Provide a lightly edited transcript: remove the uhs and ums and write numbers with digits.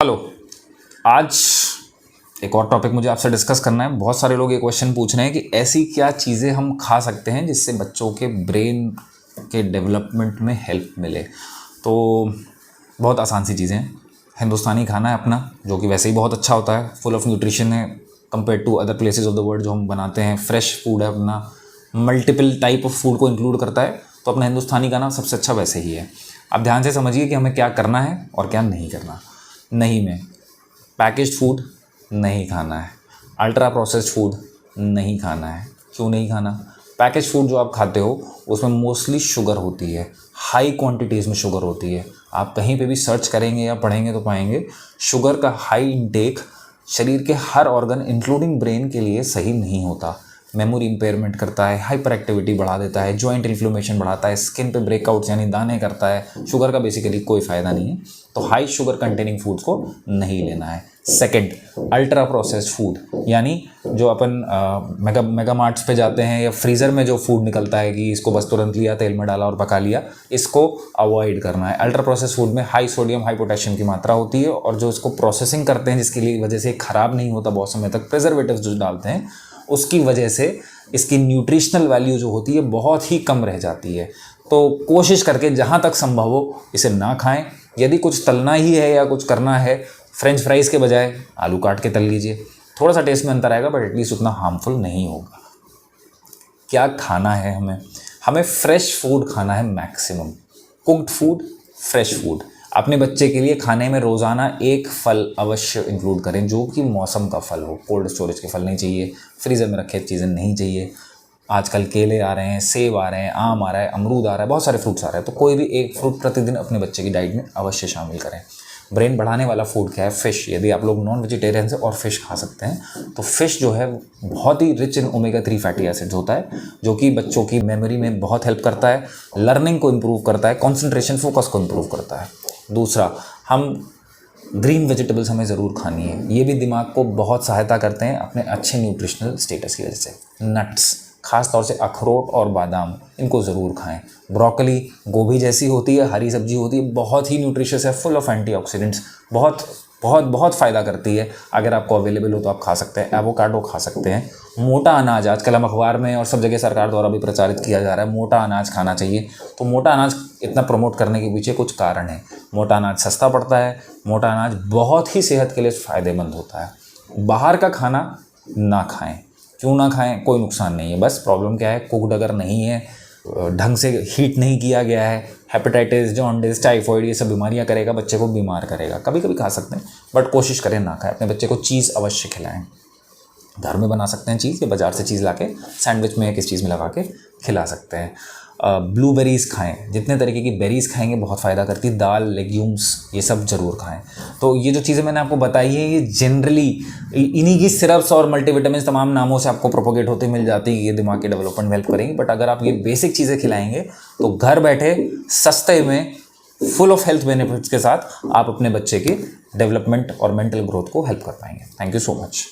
Hello. आज एक और टॉपिक मुझे आपसे डिस्कस करना है। बहुत सारे लोग ये क्वेश्चन पूछ रहे हैं कि ऐसी क्या चीज़ें हम खा सकते हैं जिससे बच्चों के ब्रेन के डेवलपमेंट में हेल्प मिले। तो बहुत आसान सी चीज़ें हैं। हिंदुस्तानी खाना है अपना, जो कि वैसे ही बहुत अच्छा होता है, फुल ऑफ न्यूट्रिशन है compare to other places of the world जो हम बनाते हैं। फ्रेश फूड है अपना, मल्टीपल टाइप ऑफ फूड को इंक्लूड करता है। तो अपना हिंदुस्तानी खाना सबसे अच्छा वैसे ही है। आप ध्यान से समझिए कि हमें क्या करना है और क्या नहीं करना। नहीं में पैकेज्ड फूड नहीं खाना है, अल्ट्रा प्रोसेस्ड फूड नहीं खाना है। क्यों नहीं खाना? पैकेज फूड जो आप खाते हो उसमें मोस्टली शुगर होती है, हाई क्वांटिटीज़ में शुगर होती है। आप कहीं पे भी सर्च करेंगे या पढ़ेंगे तो पाएंगे शुगर का हाई इंटेक शरीर के हर ऑर्गन इंक्लूडिंग ब्रेन के लिए सही नहीं होता। मेमोरी इंपेयरमेंट करता है, हाइपर एक्टिविटी बढ़ा देता है, जॉइंट इन्फ्लेमेशन बढ़ाता है, स्किन पे ब्रेकआउट्स यानी दाने करता है। शुगर का बेसिकली कोई फ़ायदा नहीं है। तो हाई शुगर कंटेनिंग फूड्स को नहीं लेना है। सेकंड, अल्ट्रा प्रोसेस्ड फूड, यानी जो अपन मेगा मार्ट्स पे जाते हैं या फ्रीज़र में जो फूड निकलता है कि इसको बस तुरंत लिया, तेल में डाला और पका लिया, इसको अवॉइड करना है। अल्ट्रा प्रोसेस्ड फूड में हाई सोडियम हाई पोटेशियम की मात्रा होती है और जो इसको प्रोसेसिंग करते हैं जिसकी वजह से ख़राब नहीं होता बहुत समय तक, प्रिजर्वेटिव्स जो डालते हैं उसकी वजह से इसकी न्यूट्रिशनल वैल्यू जो होती है बहुत ही कम रह जाती है। तो कोशिश करके जहाँ तक संभव हो इसे ना खाएं। यदि कुछ तलना ही है या कुछ करना है, फ्रेंच फ्राइज़ के बजाय आलू काट के तल लीजिए। थोड़ा सा टेस्ट में अंतर आएगा बट एटलीस्ट उतना हार्मफुल नहीं होगा। क्या खाना है हमें फ्रेश फूड खाना है maximum. Cooked food, fresh food. अपने बच्चे के लिए खाने में रोज़ाना एक फल अवश्य इंक्लूड करें जो कि मौसम का फल हो। कोल्ड स्टोरेज के फल नहीं चाहिए, फ्रीज़र में रखे चीज़ें नहीं चाहिए। आजकल केले आ रहे हैं, सेब आ रहे हैं, आम आ रहा है, अमरूद आ रहा है, बहुत सारे फ्रूट्स आ रहे हैं। तो कोई भी एक फ्रूट प्रतिदिन अपने बच्चे की डाइट में अवश्य शामिल करें। ब्रेन बढ़ाने वाला फूड क्या है? फ़िश। यदि आप लोग नॉन वेजिटेरियन से और फिश खा सकते हैं तो फ़िश जो है बहुत ही rich in omega 3 fatty acids होता है जो कि बच्चों की मेमोरी में बहुत हेल्प करता है, लर्निंग को इम्प्रूव करता है, कॉन्सेंट्रेशन फोकस को इम्प्रूव करता है। दूसरा, हम ग्रीन वेजिटेबल्स हमें ज़रूर खानी है। ये भी दिमाग को बहुत सहायता करते हैं अपने अच्छे न्यूट्रिशनल स्टेटस की वजह से। नट्स, खास तौर से अखरोट और बादाम, इनको ज़रूर खाएं। ब्रोकली, गोभी जैसी होती है, हरी सब्जी होती है, बहुत ही न्यूट्रिशियस है, फुल ऑफ एंटीऑक्सीडेंट्स, बहुत बहुत बहुत फ़ायदा करती है। अगर आपको अवेलेबल हो तो आप खा सकते हैं। एवोकाडो खा सकते हैं। मोटा अनाज, आजकल हम अखबार में और सब जगह सरकार द्वारा भी प्रचारित किया जा रहा है मोटा अनाज खाना चाहिए। तो मोटा अनाज इतना प्रमोट करने के पीछे कुछ कारण है। मोटा अनाज सस्ता पड़ता है, मोटा अनाज बहुत ही सेहत के लिए फ़ायदेमंद होता है। बाहर का खाना ना खाएं। क्यों ना खाएं? कोई नुकसान नहीं है। बस प्रॉब्लम क्या है, कुक्ड अगर नहीं है, ढंग से हीट नहीं किया गया है, हेपेटाइटिस, जॉन्डिस, टाइफॉइड, ये सब बीमारियां करेगा, बच्चे को बीमार करेगा। कभी कभी खा सकते हैं बट कोशिश करें ना खाएं। अपने बच्चे को चीज़ अवश्य खिलाएं। घर में बना सकते हैं चीज़ या बाज़ार से चीज़ लाके सैंडविच में या किस चीज़ में लगा के खिला सकते हैं। ब्लूबेरीज़ खाएं। जितने तरीके की बेरीज़ खाएंगे बहुत फ़ायदा करती है। दाल, लेग्यूम्स, ये सब ज़रूर खाएं। तो ये जो चीज़ें मैंने आपको बताई है ये जनरली इन्हीं की सिरप्स और मल्टीविटामिन तमाम नामों से आपको प्रोपोगेट होते मिल जाती है। ये दिमाग के डेवलपमेंट में हेल्प करेंगी। बट अगर आप ये बेसिक चीज़ें खिलाएंगे तो घर बैठे सस्ते में फुल ऑफ हेल्थ बेनिफिट्स के साथ आप अपने बच्चे की डेवलपमेंट और मेंटल ग्रोथ को हेल्प कर पाएंगे। Thank you so much.